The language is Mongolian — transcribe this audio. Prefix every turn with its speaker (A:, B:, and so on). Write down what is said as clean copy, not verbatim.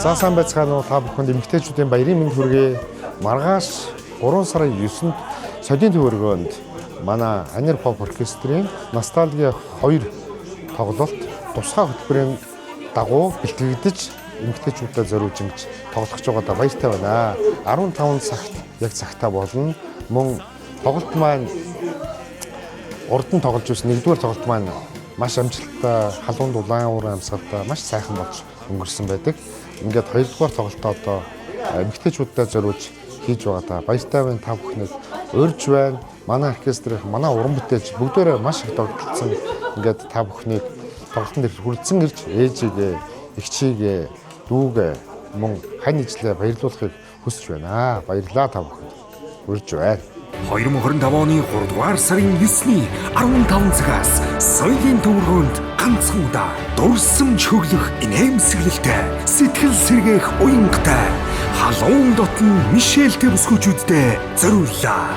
A: За сайн байцгаана уу та бүхэнд эмэгтэйчүүдийн баярын мэнд хүргэе. Маргааш 3 сарын 9-нд Содын төвөргөнд манай Анир Pop оркестрийн Ностальгия 2 тоглолт тусгай хөтөлбөрийн дагуу бэлтгэгдэж эмэгтэйчүүдэд зориулж ингэж тоглох гэж байгаадаа баяртай байна. 15 цагт яг цагтаа болно. Мөн тоглолт маань урд нь тоглож байсан 1-р тоглолт маань маш амжилттай халуун дулаан уурын амьсгалтай маш сайхан болж өнгөрсөн байдаг. Ингээд 2-р тоглолтоо одоо эмэгтэйчүүдэд зориулж хийж байгаадаа баяртай байна. Та бүхнээс урьж байна. Манай оркестрийн манай уран бүтээлч бүгдээрээ маш их догтлцсон. Ингээд та бүхнийг тоглолтын дээр хүрэлцэн ирж ээжигээ, эгчийгээ, дүүгээ мөн хань ижлээ баярлуулахыг хүсэж байна. Баярлалаа та бүхэнд. Урьж байна.
B: 2025 оны 3 дугаар сарын 9-ний 15 цагаас соёлын төвөргөнд ганцхан удаа дурсамж хөглөх инээмсэглэлтэй сэтгэл сэргээх уянгатай халуун дотн Мишель Тэвсгүүчүүдтэй зориуллаа.